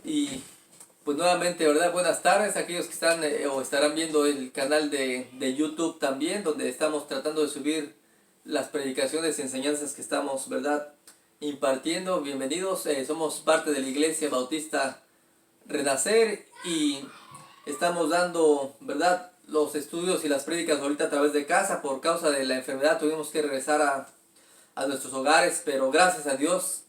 Y pues nuevamente, ¿verdad? Buenas tardes a aquellos que están o estarán viendo el canal de YouTube también, donde estamos tratando de subir las predicaciones y enseñanzas que estamos, ¿verdad? Impartiendo. Bienvenidos, somos parte de la Iglesia Bautista Renacer y estamos dando, ¿verdad? Los estudios y las prédicas ahorita a través de casa. Por causa de la enfermedad tuvimos que regresar a nuestros hogares, pero gracias a Dios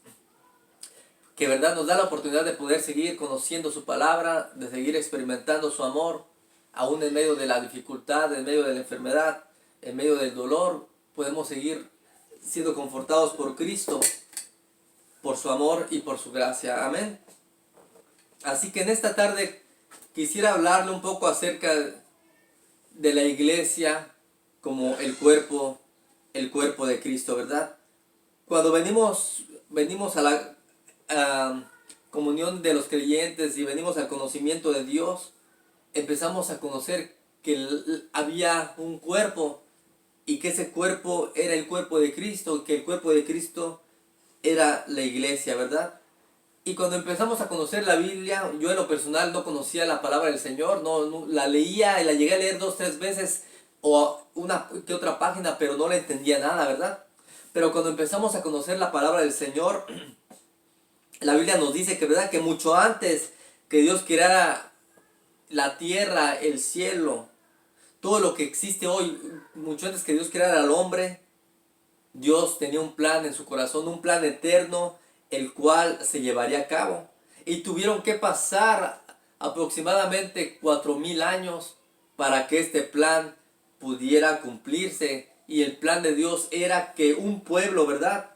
que verdad nos da la oportunidad de poder seguir conociendo su palabra, de seguir experimentando su amor, aún en medio de la dificultad, en medio de la enfermedad, en medio del dolor, podemos seguir siendo confortados por Cristo, por su amor y por su gracia. Amén. Así que en esta tarde quisiera hablarle un poco acerca de la iglesia como el cuerpo de Cristo, ¿verdad? Cuando venimos a la comunión de los creyentes y venimos al conocimiento de Dios, empezamos a conocer que había un cuerpo y que ese cuerpo era el cuerpo de Cristo, que el cuerpo de Cristo era la iglesia, ¿verdad? Y cuando empezamos a conocer la Biblia, yo en lo personal no conocía la palabra del Señor, no la leía y la llegué a leer 2, 3 veces o una que otra página, pero no le entendía nada, ¿verdad? Pero cuando empezamos a conocer la palabra del Señor, la Biblia nos dice que, ¿verdad?, que mucho antes que Dios creara la tierra, el cielo, todo lo que existe hoy, mucho antes que Dios creara al hombre, Dios tenía un plan en su corazón, un plan eterno, el cual se llevaría a cabo. Y tuvieron que pasar aproximadamente 4000 años para que este plan pudiera cumplirse. Y el plan de Dios era que un pueblo, ¿verdad?,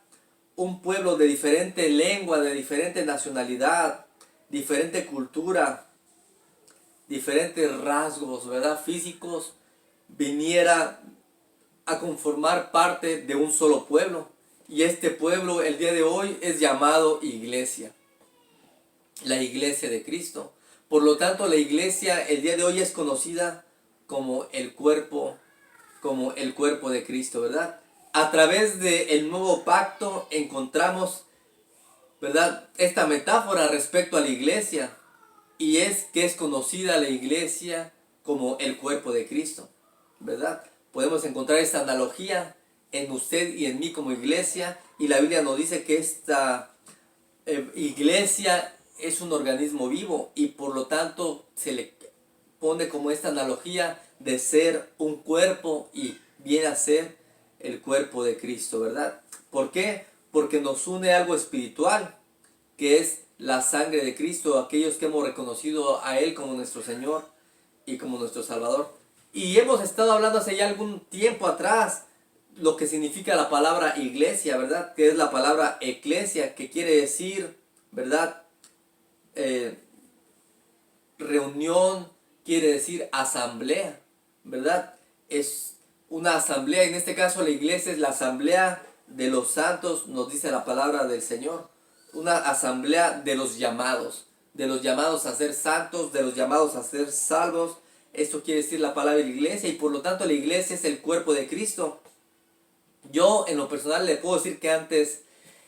un pueblo de diferente lengua, de diferente nacionalidad, diferente cultura, diferentes rasgos, ¿verdad?, físicos, viniera a conformar parte de un solo pueblo. Y este pueblo el día de hoy es llamado iglesia, la iglesia de Cristo. Por lo tanto, la iglesia el día de hoy es conocida como el cuerpo de Cristo, ¿verdad? A través del nuevo pacto encontramos, ¿verdad?, esta metáfora respecto a la iglesia, y es que es conocida la iglesia como el cuerpo de Cristo, ¿verdad? Podemos encontrar esta analogía en usted y en mí como iglesia, y la Biblia nos dice que esta iglesia es un organismo vivo, y por lo tanto se le pone como esta analogía de ser un cuerpo y viene a ser el cuerpo de Cristo, ¿verdad? ¿Por qué? Porque nos une algo espiritual, que es la sangre de Cristo, aquellos que hemos reconocido a Él como nuestro Señor y como nuestro Salvador. Y hemos estado hablando hace ya algún tiempo atrás lo que significa la palabra iglesia, ¿verdad? Que es la palabra eclesia, que quiere decir, ¿verdad?, reunión, quiere decir asamblea, ¿verdad? Es una asamblea, en este caso la iglesia es la asamblea de los santos, nos dice la palabra del Señor. Una asamblea de los llamados a ser santos, de los llamados a ser salvos. Esto quiere decir la palabra de la iglesia, y por lo tanto la iglesia es el cuerpo de Cristo. Yo en lo personal le puedo decir que antes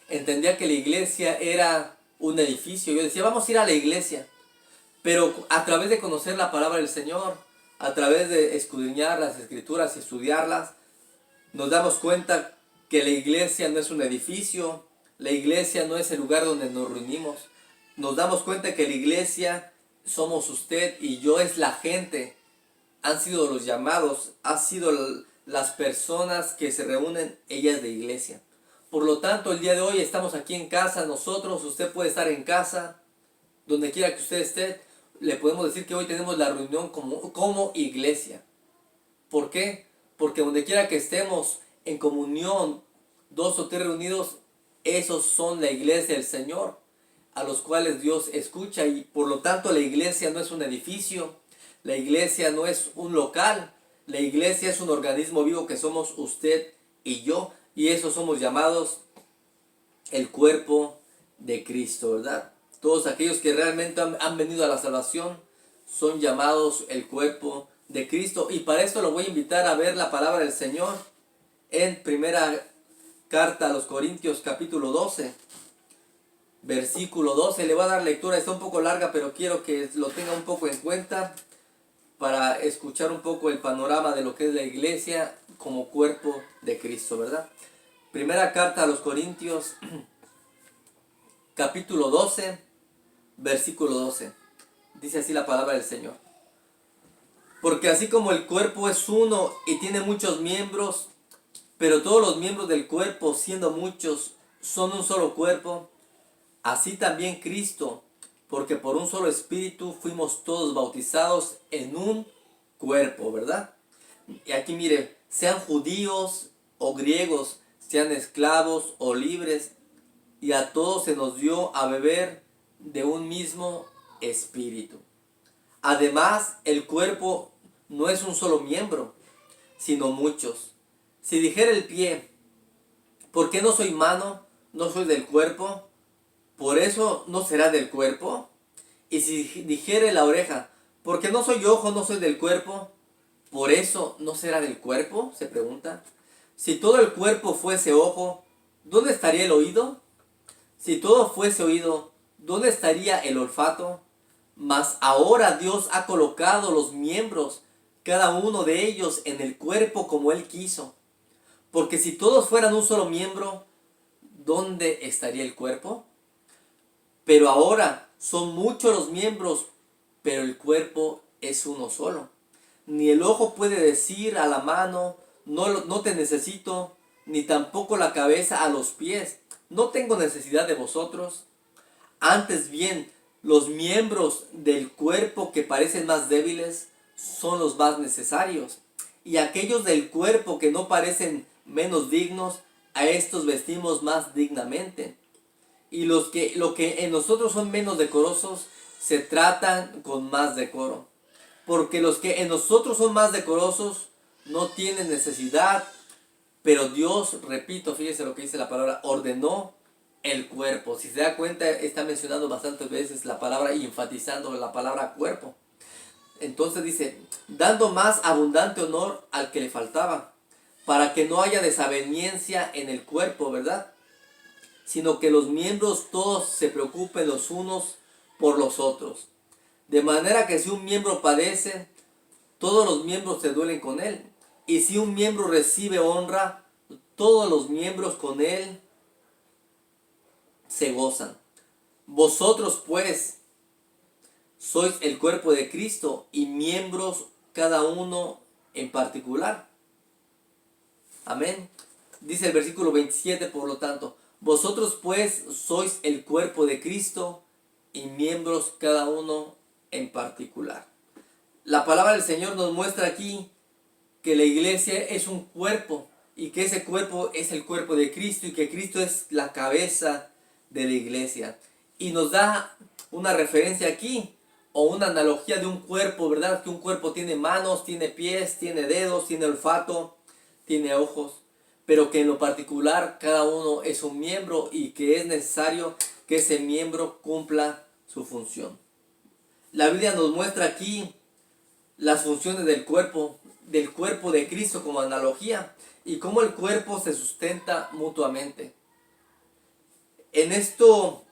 entendía que la iglesia era un edificio. Yo decía, vamos a ir a la iglesia. Pero a través de conocer la palabra del Señor, a través de escudriñar las escrituras y estudiarlas, nos damos cuenta que la iglesia no es un edificio, la iglesia no es el lugar donde nos reunimos. Nos damos cuenta que la iglesia somos usted y yo, es la gente, han sido los llamados, han sido las personas que se reúnen, ellas de iglesia. Por lo tanto, el día de hoy estamos aquí en casa nosotros, usted puede estar en casa, donde quiera que usted esté. Le podemos decir que hoy tenemos la reunión como iglesia. ¿Por qué? Porque donde quiera que estemos en comunión, 2 o 3 reunidos, esos son la iglesia del Señor, a los cuales Dios escucha. Y por lo tanto la iglesia no es un edificio, la iglesia no es un local, la iglesia es un organismo vivo que somos usted y yo, y eso somos llamados el cuerpo de Cristo, ¿verdad? Todos aquellos que realmente han venido a la salvación son llamados el cuerpo de Cristo. Y para esto lo voy a invitar a ver la palabra del Señor en primera carta a los Corintios capítulo 12. versículo 12. Le voy a dar lectura, está un poco larga, pero quiero que lo tenga un poco en cuenta para escuchar un poco el panorama de lo que es la iglesia como cuerpo de Cristo, ¿verdad? Primera carta a los Corintios, capítulo 12, versículo 12. Dice así la palabra del Señor. Porque así como el cuerpo es uno y tiene muchos miembros, pero todos los miembros del cuerpo, siendo muchos, son un solo cuerpo, así también Cristo, porque por un solo espíritu fuimos todos bautizados en un cuerpo, ¿verdad? Y aquí mire, sean judíos o griegos, sean esclavos o libres, y a todos se nos dio a beber de un mismo espíritu. Además, el cuerpo no es un solo miembro, sino muchos. Si dijera el pie, ¿por qué no soy mano? ¿No soy del cuerpo? ¿Por eso no será del cuerpo? Y si dijere la oreja, ¿por qué no soy ojo? ¿No soy del cuerpo? ¿Por eso no será del cuerpo? Se pregunta. Si todo el cuerpo fuese ojo, ¿dónde estaría el oído? Si todo fuese oído, ¿dónde estaría el olfato? Mas ahora Dios ha colocado los miembros, cada uno de ellos, en el cuerpo como Él quiso. Porque si todos fueran un solo miembro, ¿dónde estaría el cuerpo? Pero ahora son muchos los miembros, pero el cuerpo es uno solo. Ni el ojo puede decir a la mano, no te necesito, ni tampoco la cabeza a los pies, no tengo necesidad de vosotros. Antes bien, los miembros del cuerpo que parecen más débiles son los más necesarios. Y aquellos del cuerpo que no parecen menos dignos, a estos vestimos más dignamente. Y lo que en nosotros son menos decorosos, se tratan con más decoro. Porque los que en nosotros son más decorosos, no tienen necesidad, pero Dios, repito, fíjese lo que dice la palabra, ordenó el cuerpo. Si se da cuenta, está mencionando bastantes veces la palabra y enfatizando la palabra cuerpo. Entonces dice, dando más abundante honor al que le faltaba, para que no haya desaveniencia en el cuerpo, ¿verdad? Sino que los miembros todos se preocupen los unos por los otros. De manera que si un miembro padece, todos los miembros se duelen con él. Y si un miembro recibe honra, todos los miembros con él se gozan. Vosotros pues sois el cuerpo de Cristo y miembros cada uno en particular. Amén. Dice el versículo 27, por lo tanto, vosotros pues sois el cuerpo de Cristo y miembros cada uno en particular. La palabra del Señor nos muestra aquí que la iglesia es un cuerpo y que ese cuerpo es el cuerpo de Cristo y que Cristo es la cabeza de la iglesia. Y nos da una referencia aquí o una analogía de un cuerpo, ¿verdad? Que un cuerpo tiene manos, tiene pies, tiene dedos, tiene olfato, tiene ojos, pero que en lo particular cada uno es un miembro y que es necesario que ese miembro cumpla su función. La Biblia nos muestra aquí las funciones del cuerpo de Cristo como analogía y cómo el cuerpo se sustenta mutuamente. En esto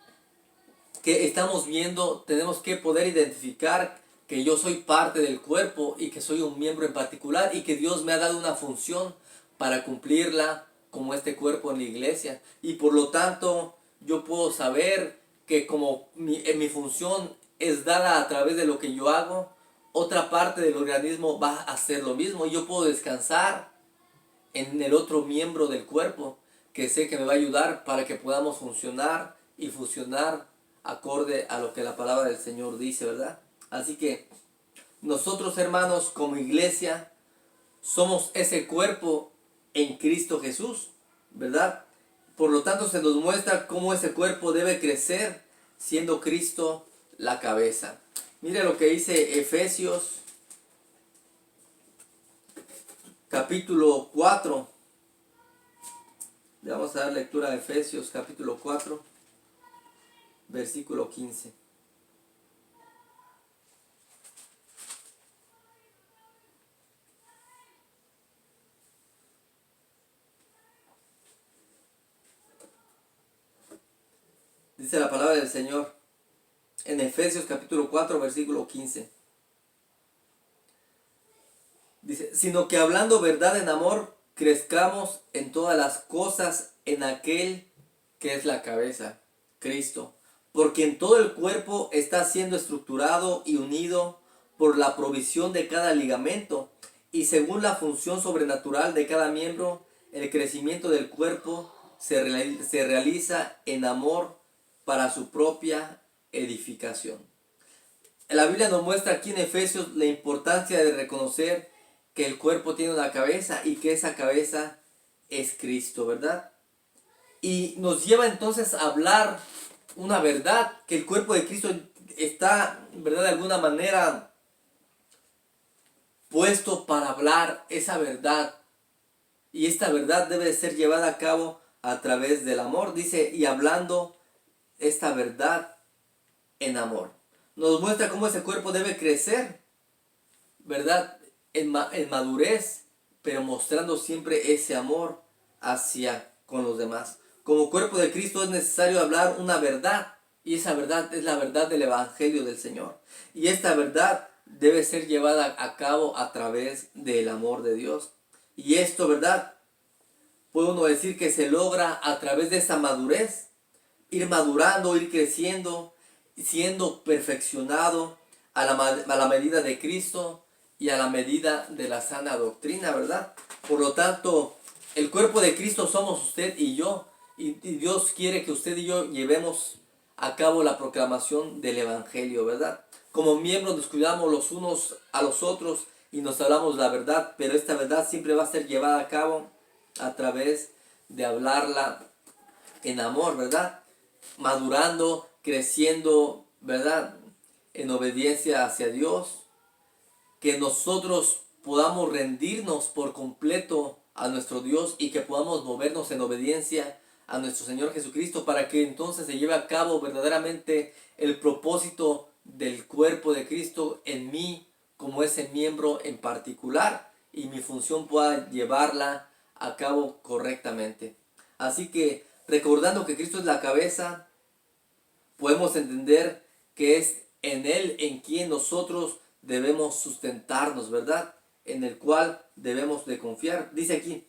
que estamos viendo tenemos que poder identificar que yo soy parte del cuerpo y que soy un miembro en particular y que Dios me ha dado una función para cumplirla como este cuerpo en la iglesia. Y por lo tanto yo puedo saber que como mi función es dada a través de lo que yo hago, otra parte del organismo va a hacer lo mismo. Y yo puedo descansar en el otro miembro del cuerpo que sé que me va a ayudar para que podamos funcionar y fusionar acorde a lo que la palabra del Señor dice, ¿verdad? Así que nosotros, hermanos, como iglesia, somos ese cuerpo en Cristo Jesús, ¿verdad? Por lo tanto, se nos muestra cómo ese cuerpo debe crecer siendo Cristo la cabeza. Mire lo que dice Efesios capítulo 4. Le vamos a dar lectura a Efesios capítulo 4, versículo 15. Dice la palabra del Señor en Efesios capítulo 4, versículo 15. Dice, sino que hablando verdad en amor, crezcamos en todas las cosas en aquel que es la cabeza, Cristo. Porque en todo el cuerpo está siendo estructurado y unido por la provisión de cada ligamento y según la función sobrenatural de cada miembro, el crecimiento del cuerpo se realiza en amor para su propia edificación. La Biblia nos muestra aquí en Efesios la importancia de reconocer que el cuerpo tiene una cabeza y que esa cabeza es Cristo, ¿verdad? Y nos lleva entonces a hablar una verdad, que el cuerpo de Cristo está, ¿verdad?, de alguna manera puesto para hablar esa verdad. Y esta verdad debe ser llevada a cabo a través del amor, dice, y hablando esta verdad en amor. Nos muestra cómo ese cuerpo debe crecer, ¿verdad?, en madurez, pero mostrando siempre ese amor hacia con los demás. Como cuerpo de Cristo es necesario hablar una verdad, y esa verdad es la verdad del Evangelio del Señor. Y esta verdad debe ser llevada a cabo a través del amor de Dios. Y esto, ¿verdad?, puede uno decir que se logra a través de esa madurez, ir madurando, ir creciendo, siendo perfeccionado a la medida de Cristo y a la medida de la sana doctrina, ¿verdad? Por lo tanto, el cuerpo de Cristo somos usted y yo, y Dios quiere que usted y yo llevemos a cabo la proclamación del Evangelio, ¿verdad? Como miembros nos cuidamos los unos a los otros y nos hablamos la verdad, pero esta verdad siempre va a ser llevada a cabo a través de hablarla en amor, ¿verdad? Madurando, creciendo, ¿verdad?, en obediencia hacia Dios, que nosotros podamos rendirnos por completo a nuestro Dios y que podamos movernos en obediencia a nuestro Señor Jesucristo para que entonces se lleve a cabo verdaderamente el propósito del cuerpo de Cristo en mí como ese miembro en particular y mi función pueda llevarla a cabo correctamente. Así que recordando que Cristo es la cabeza, podemos entender que es en Él en quien nosotros debemos sustentarnos, ¿verdad? En el cual debemos de confiar. Dice aquí,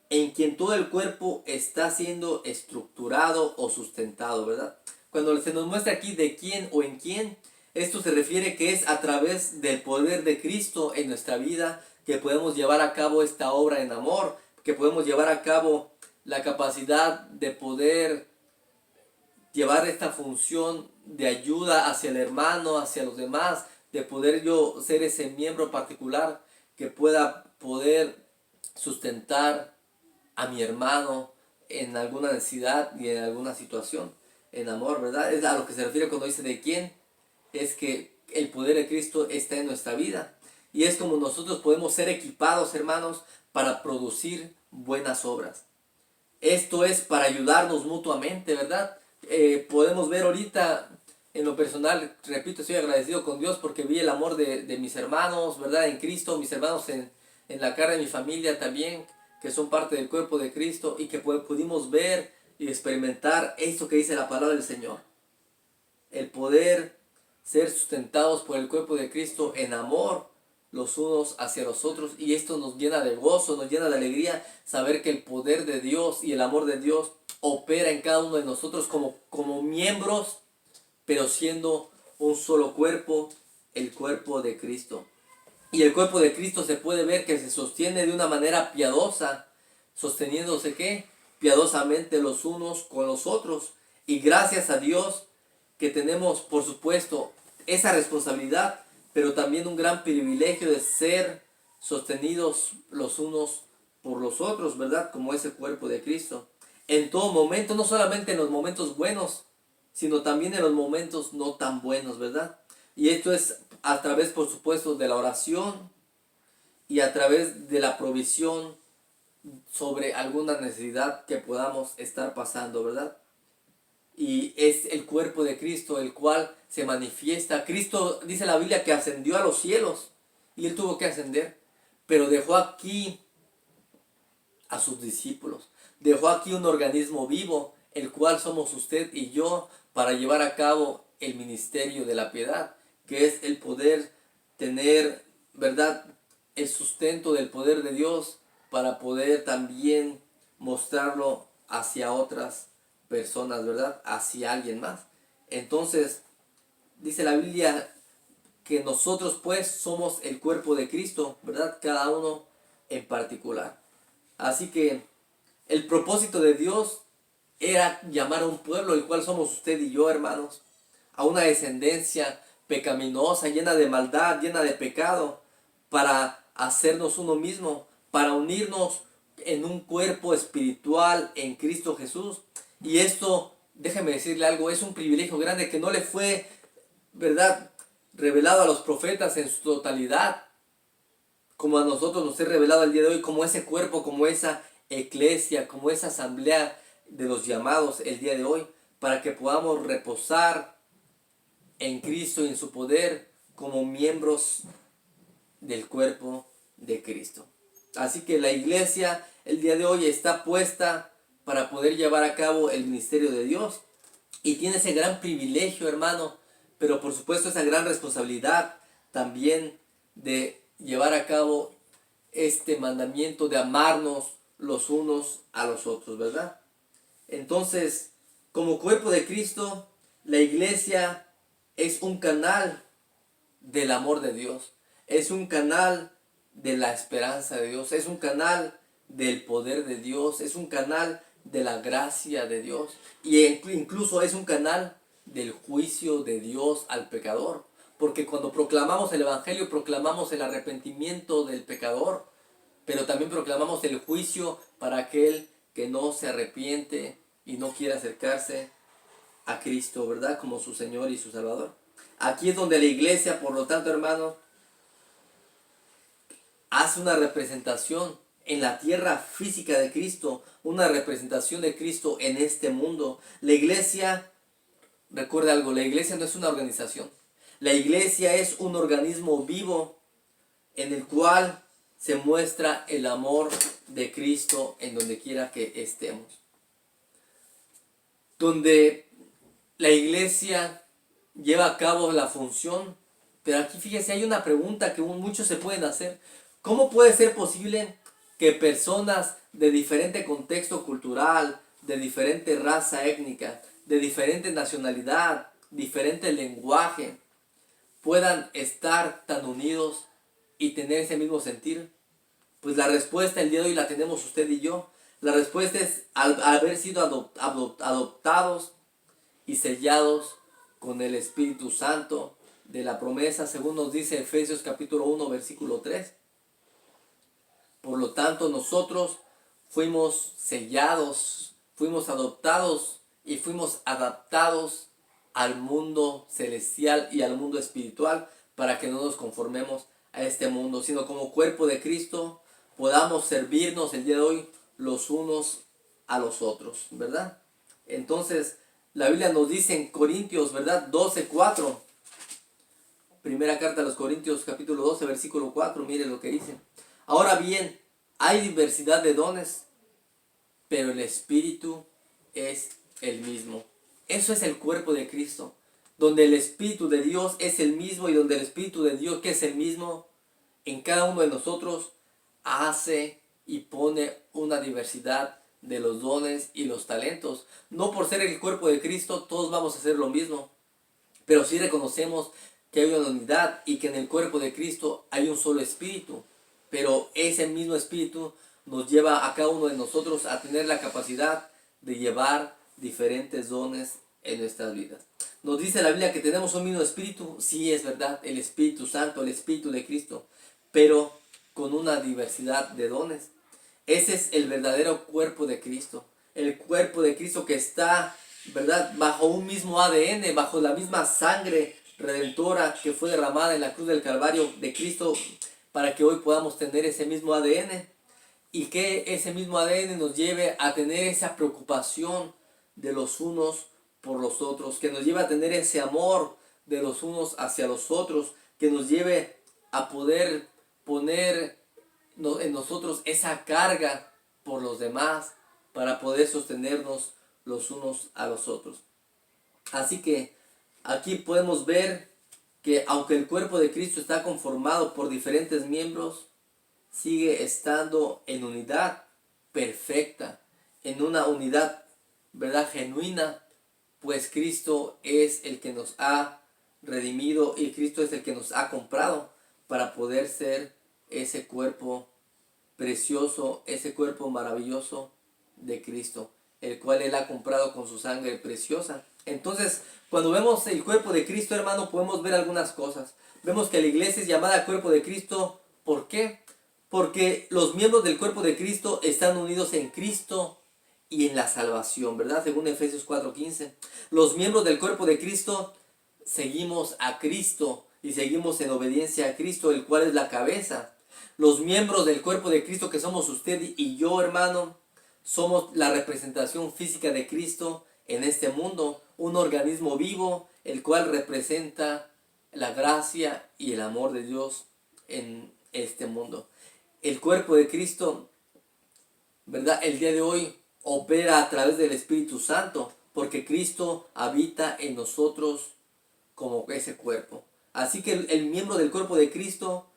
en quien todo el cuerpo está siendo estructurado o sustentado, ¿verdad? Cuando se nos muestra aquí de quién o en quién, esto se refiere que es a través del poder de Cristo en nuestra vida que podemos llevar a cabo esta obra en amor, que podemos llevar a cabo la capacidad de poder llevar esta función de ayuda hacia el hermano, hacia los demás, de poder yo ser ese miembro particular que pueda poder sustentar a mi hermano en alguna necesidad y en alguna situación, en amor, ¿verdad? Es a lo que se refiere cuando dice de quién, es que el poder de Cristo está en nuestra vida. Y es como nosotros podemos ser equipados, hermanos, para producir buenas obras. Esto es para ayudarnos mutuamente, ¿verdad? Podemos ver ahorita, en lo personal, repito, estoy agradecido con Dios porque vi el amor de mis hermanos, ¿verdad? En Cristo, mis hermanos en la carne de mi familia también, que son parte del cuerpo de Cristo y que pudimos ver y experimentar esto que dice la palabra del Señor. El poder ser sustentados por el cuerpo de Cristo en amor los unos hacia los otros, y esto nos llena de gozo, nos llena de alegría saber que el poder de Dios y el amor de Dios opera en cada uno de nosotros como miembros, pero siendo un solo cuerpo, el cuerpo de Cristo. Y el cuerpo de Cristo se puede ver que se sostiene de una manera piadosa, sosteniéndose ¿qué? Piadosamente los unos con los otros. Y gracias a Dios que tenemos, por supuesto, esa responsabilidad, pero también un gran privilegio de ser sostenidos los unos por los otros, ¿verdad? Como ese cuerpo de Cristo. En todo momento, no solamente en los momentos buenos, sino también en los momentos no tan buenos, ¿verdad? Y esto es a través, por supuesto, de la oración y a través de la provisión sobre alguna necesidad que podamos estar pasando, ¿verdad? Y es el cuerpo de Cristo el cual se manifiesta. Cristo, dice la Biblia, que ascendió a los cielos y Él tuvo que ascender, pero dejó aquí a sus discípulos, dejó aquí un organismo vivo, el cual somos usted y yo, para llevar a cabo el ministerio de la piedad, que es el poder tener, ¿verdad?, el sustento del poder de Dios para poder también mostrarlo hacia otras personas, ¿verdad?, hacia alguien más. Entonces, dice la Biblia que nosotros pues somos el cuerpo de Cristo, ¿verdad?, cada uno en particular. Así que el propósito de Dios era llamar a un pueblo, el cual somos usted y yo, hermanos, a una descendencia pecaminosa, llena de maldad, llena de pecado, para hacernos uno mismo, para unirnos en un cuerpo espiritual en Cristo Jesús. Y esto, déjeme decirle algo, es un privilegio grande que no le fue, ¿verdad?, revelado a los profetas en su totalidad, como a nosotros nos es revelado el día de hoy, como ese cuerpo, como esa iglesia, como esa asamblea de los llamados el día de hoy, para que podamos reposar en Cristo y en su poder como miembros del cuerpo de Cristo. Así que la iglesia el día de hoy está puesta para poder llevar a cabo el ministerio de Dios y tiene ese gran privilegio, hermano, pero por supuesto esa gran responsabilidad también de llevar a cabo este mandamiento de amarnos los unos a los otros, ¿verdad? Entonces, como cuerpo de Cristo, la iglesia es un canal del amor de Dios, es un canal de la esperanza de Dios, es un canal del poder de Dios, es un canal de la gracia de Dios y incluso es un canal del juicio de Dios al pecador, porque cuando proclamamos el Evangelio proclamamos el arrepentimiento del pecador, pero también proclamamos el juicio para aquel que no se arrepiente y no quiere acercarse a Cristo, ¿verdad?, como su Señor y su Salvador. Aquí es donde la iglesia, por lo tanto, hermano, hace una representación en la tierra física de Cristo, una representación de Cristo en este mundo. La iglesia, recuerda algo, la iglesia no es una organización. La iglesia es un organismo vivo en el cual se muestra el amor de Cristo en donde quiera que estemos. Donde la iglesia lleva a cabo la función, pero aquí fíjese, hay una pregunta que muchos se pueden hacer. ¿Cómo puede ser posible que personas de diferente contexto cultural, de diferente raza étnica, de diferente nacionalidad, diferente lenguaje, puedan estar tan unidos y tener ese mismo sentir? Pues la respuesta el día de hoy la tenemos usted y yo. La respuesta es al haber sido adoptados y sellados con el Espíritu Santo de la promesa, según nos dice Efesios capítulo 1, versículo 3. Por lo tanto, nosotros fuimos sellados, fuimos adoptados y fuimos adaptados al mundo celestial y al mundo espiritual para que no nos conformemos a este mundo, sino como cuerpo de Cristo podamos servirnos el día de hoy los unos a los otros, ¿verdad? Entonces, la Biblia nos dice en Corintios, ¿verdad?, 12:4. Primera carta a los Corintios, capítulo 12, versículo 4, mire lo que dice. Ahora bien, hay diversidad de dones, pero el Espíritu es el mismo. Eso es el cuerpo de Cristo, donde el Espíritu de Dios es el mismo y donde el Espíritu de Dios, que es el mismo, en cada uno de nosotros hace y pone una diversidad de los dones y los talentos. No por ser el cuerpo de Cristo todos vamos a hacer lo mismo, pero sí reconocemos que hay una unidad y que en el cuerpo de Cristo hay un solo espíritu, pero ese mismo espíritu nos lleva a cada uno de nosotros a tener la capacidad de llevar diferentes dones en nuestras vidas. Nos dice la Biblia que tenemos un mismo espíritu, sí es verdad, el Espíritu Santo, el Espíritu de Cristo, pero con una diversidad de dones. Ese es el verdadero cuerpo de Cristo, el cuerpo de Cristo que está, ¿verdad?, bajo un mismo ADN, bajo la misma sangre redentora que fue derramada en la cruz del Calvario de Cristo, para que hoy podamos tener ese mismo ADN y que ese mismo ADN nos lleve a tener esa preocupación de los unos por los otros, que nos lleve a tener ese amor de los unos hacia los otros, que nos lleve a poder poner en nosotros esa carga por los demás para poder sostenernos los unos a los otros. Así que aquí podemos ver que aunque el cuerpo de Cristo está conformado por diferentes miembros, sigue estando en unidad perfecta, en una unidad, ¿verdad?, genuina, pues Cristo es el que nos ha redimido y Cristo es el que nos ha comprado para poder ser ese cuerpo precioso, ese cuerpo maravilloso de Cristo, el cual Él ha comprado con su sangre preciosa. Entonces, cuando vemos el cuerpo de Cristo, hermano, podemos ver algunas cosas. Vemos que la iglesia es llamada cuerpo de Cristo. ¿Por qué? Porque los miembros del cuerpo de Cristo están unidos en Cristo y en la salvación, ¿verdad? Según Efesios 4:15. Los miembros del cuerpo de Cristo seguimos a Cristo y seguimos en obediencia a Cristo, el cual es la cabeza. Los miembros del cuerpo de Cristo, que somos usted y yo, hermano, somos la representación física de Cristo en este mundo, un organismo vivo, el cual representa la gracia y el amor de Dios en este mundo. El cuerpo de Cristo, ¿verdad?, el día de hoy opera a través del Espíritu Santo, porque Cristo habita en nosotros como ese cuerpo. Así que el miembro del cuerpo de Cristo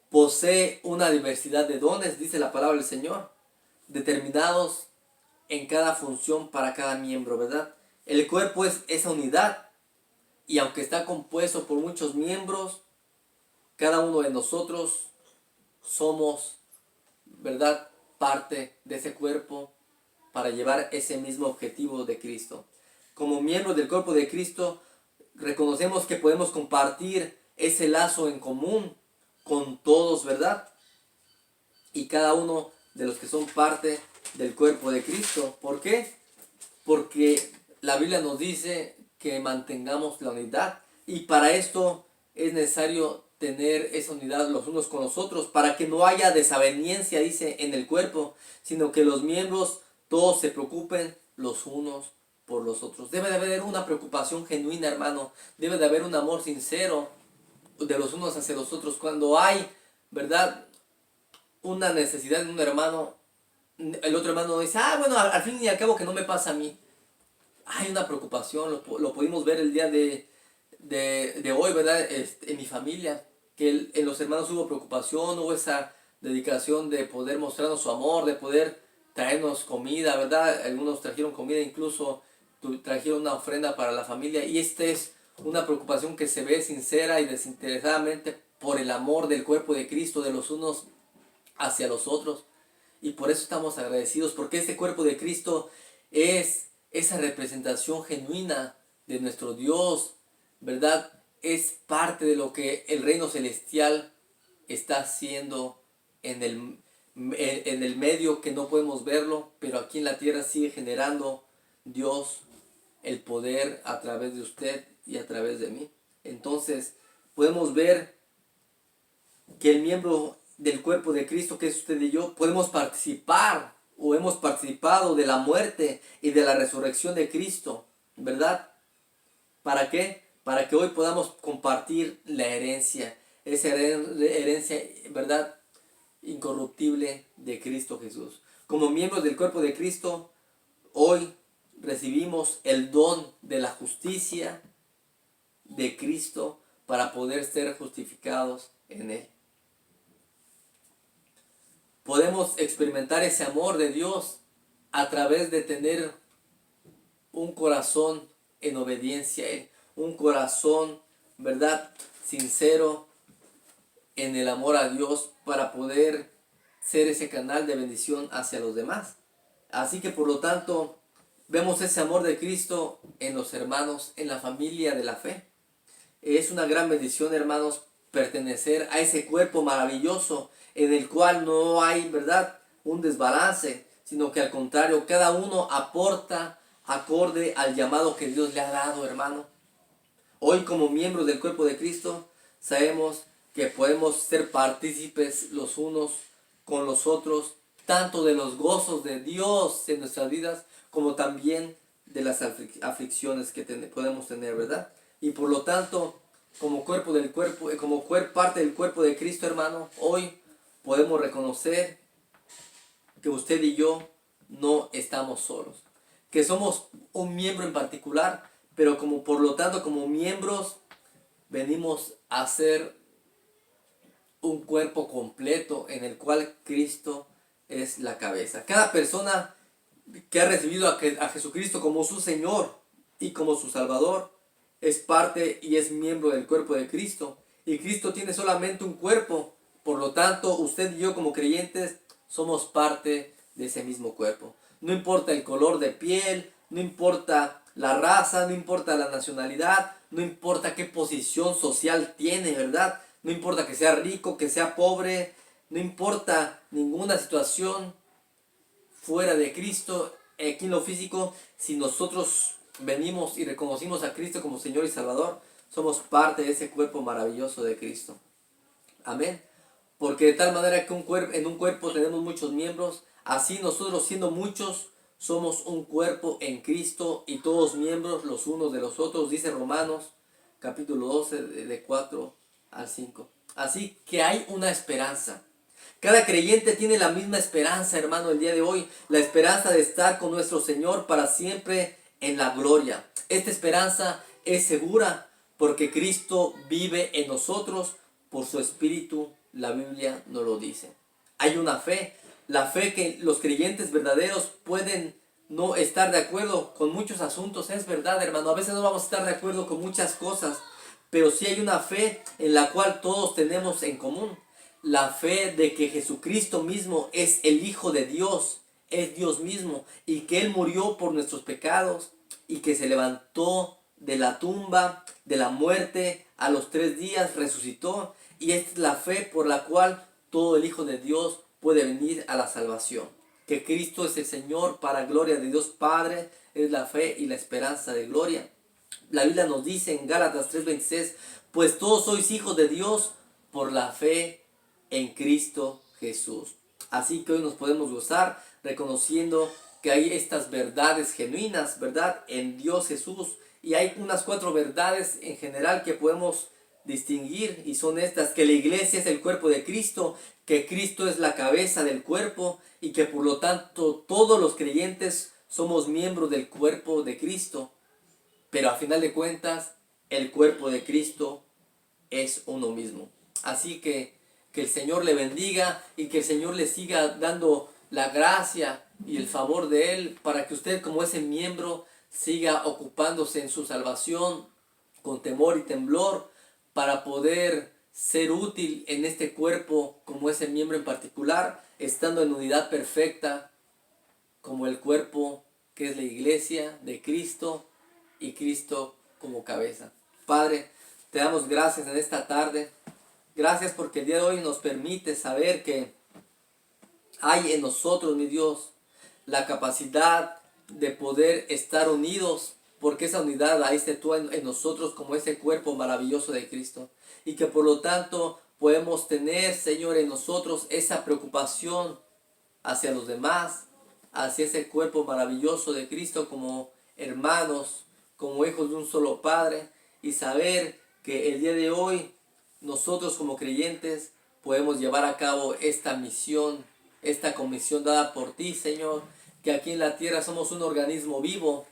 posee una diversidad de dones, dice la palabra del Señor, determinados en cada función para cada miembro, ¿verdad? El cuerpo es esa unidad y aunque está compuesto por muchos miembros, cada uno de nosotros somos, ¿verdad?, parte de ese cuerpo para llevar ese mismo objetivo de Cristo. Como miembros del cuerpo de Cristo, reconocemos que podemos compartir ese lazo en común con todos, ¿verdad? Y cada uno de los que son parte del cuerpo de Cristo. ¿Por qué? Porque la Biblia nos dice que mantengamos la unidad y para esto es necesario tener esa unidad los unos con los otros para que no haya desaveniencia, dice, en el cuerpo, sino que los miembros todos se preocupen los unos por los otros. Debe de haber una preocupación genuina, hermano. Debe de haber un amor sincero de los unos hacia los otros. Cuando hay, ¿verdad?, una necesidad de un hermano, el otro hermano dice, bueno, al fin y al cabo que no me pasa a mí. Hay una preocupación, lo pudimos ver el día de hoy, ¿verdad? En mi familia, que en los hermanos hubo preocupación, hubo esa dedicación de poder mostrarnos su amor, de poder traernos comida, ¿verdad? Algunos trajeron comida, incluso trajeron una ofrenda para la familia, y esta es una preocupación que se ve sincera y desinteresadamente por el amor del cuerpo de Cristo, de los unos hacia los otros. Y por eso estamos agradecidos, porque este cuerpo de Cristo es esa representación genuina de nuestro Dios, ¿verdad? Es parte de lo que el reino celestial está haciendo en el medio que no podemos verlo, pero aquí en la tierra sigue generando Dios el poder a través de usted y a través de mí. Entonces podemos ver que el miembro del cuerpo de Cristo, que es usted y yo, podemos participar o hemos participado de la muerte y de la resurrección de Cristo, ¿verdad? ¿Para qué? Para que hoy podamos compartir la herencia, esa herencia, ¿verdad?, incorruptible de Cristo Jesús. Como miembros del cuerpo de Cristo, hoy recibimos el don de la justicia de Cristo para poder ser justificados en Él. Podemos experimentar ese amor de Dios a través de tener un corazón en obediencia a Él, un corazón, ¿verdad?, sincero en el amor a Dios para poder ser ese canal de bendición hacia los demás. Así que por lo tanto, vemos ese amor de Cristo en los hermanos, en la familia de la fe. Es una gran bendición, hermanos, pertenecer a ese cuerpo maravilloso en el cual no hay, ¿verdad?, un desbalance, sino que al contrario, cada uno aporta acorde al llamado que Dios le ha dado, hermano. Hoy como miembros del cuerpo de Cristo sabemos que podemos ser partícipes los unos con los otros, tanto de los gozos de Dios en nuestras vidas, como también de las aflicciones que podemos tener, ¿verdad? Y por lo tanto, como cuerpo del cuerpo, parte del cuerpo de Cristo, hermano, hoy podemos reconocer que usted y yo no estamos solos, que somos un miembro en particular, pero como por lo tanto como miembros venimos a ser un cuerpo completo en el cual Cristo es la cabeza. Cada persona que ha recibido a Jesucristo como su Señor y como su Salvador es parte y es miembro del cuerpo de Cristo. Y Cristo tiene solamente un cuerpo. Por lo tanto, usted y yo como creyentes somos parte de ese mismo cuerpo. No importa el color de piel, no importa la raza, no importa la nacionalidad, no importa qué posición social tiene, ¿verdad? No importa que sea rico, que sea pobre, no importa ninguna situación fuera de Cristo, aquí en lo físico, si nosotros venimos y reconocimos a Cristo como Señor y Salvador, somos parte de ese cuerpo maravilloso de Cristo. Amén. Porque de tal manera que en un cuerpo tenemos muchos miembros, así nosotros siendo muchos, somos un cuerpo en Cristo y todos miembros los unos de los otros, dice Romanos capítulo 12 de 4 al 5. Así que hay una esperanza. Cada creyente tiene la misma esperanza, hermano, el día de hoy. La esperanza de estar con nuestro Señor para siempre en la gloria. Esta esperanza es segura porque Cristo vive en nosotros por su Espíritu. La Biblia nos lo dice. Hay una fe. La fe que los creyentes verdaderos pueden no estar de acuerdo con muchos asuntos. Es verdad, hermano. A veces no vamos a estar de acuerdo con muchas cosas. Pero sí hay una fe en la cual todos tenemos en común. La fe de que Jesucristo mismo es el Hijo de Dios, es Dios mismo, y que Él murió por nuestros pecados, y que se levantó de la tumba, de la muerte, a los 3 días resucitó, y esta es la fe por la cual todo el Hijo de Dios puede venir a la salvación. Que Cristo es el Señor para gloria de Dios Padre, es la fe y la esperanza de gloria. La Biblia nos dice en Gálatas 3:26, pues todos sois hijos de Dios por la fe en Cristo Jesús. Así que hoy nos podemos gozar reconociendo que hay estas verdades genuinas, ¿verdad? En Dios Jesús. Y hay unas 4 verdades en general que podemos distinguir y son estas: que la iglesia es el cuerpo de Cristo, que Cristo es la cabeza del cuerpo y que por lo tanto todos los creyentes somos miembros del cuerpo de Cristo. Pero a final de cuentas, el cuerpo de Cristo es uno mismo. Así que el Señor le bendiga y que el Señor le siga dando la gracia y el favor de Él para que usted como ese miembro siga ocupándose en su salvación con temor y temblor para poder ser útil en este cuerpo como ese miembro en particular, estando en unidad perfecta como el cuerpo que es la iglesia de Cristo y Cristo como cabeza. Padre, te damos gracias en esta tarde. Gracias porque el día de hoy nos permite saber que hay en nosotros, mi Dios, la capacidad de poder estar unidos, porque esa unidad la diste tú en nosotros como ese cuerpo maravilloso de Cristo. Y que por lo tanto podemos tener, Señor, en nosotros esa preocupación hacia los demás, hacia ese cuerpo maravilloso de Cristo como hermanos, como hijos de un solo Padre, y saber que el día de hoy nosotros como creyentes podemos llevar a cabo esta misión, esta comisión dada por ti, Señor, que aquí en la tierra somos un organismo vivo,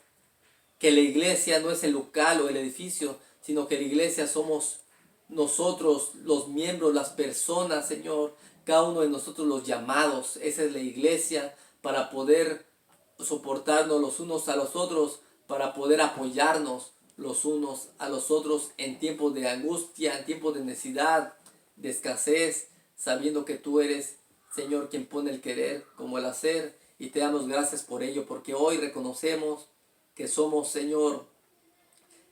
que la iglesia no es el local o el edificio, sino que la iglesia somos nosotros, los miembros, las personas, Señor, cada uno de nosotros los llamados. Esa es la iglesia para poder soportarnos los unos a los otros, para poder apoyarnos los unos a los otros en tiempos de angustia, en tiempos de necesidad, de escasez, sabiendo que tú eres, Señor, quien pone el querer como el hacer, y te damos gracias por ello, porque hoy reconocemos que somos, Señor,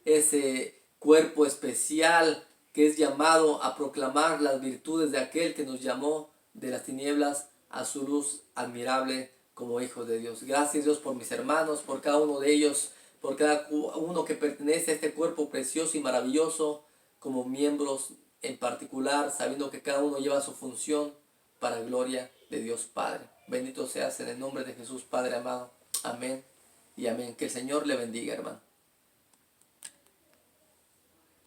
ese cuerpo especial que es llamado a proclamar las virtudes de aquel que nos llamó de las tinieblas a su luz admirable como hijos de Dios. Gracias, Dios, por mis hermanos, por cada uno de ellos, por cada uno que pertenece a este cuerpo precioso y maravilloso, como miembros en particular, sabiendo que cada uno lleva su función para gloria de Dios Padre. Bendito seas en el nombre de Jesús, Padre amado. Amén y amén. Que el Señor le bendiga, hermano.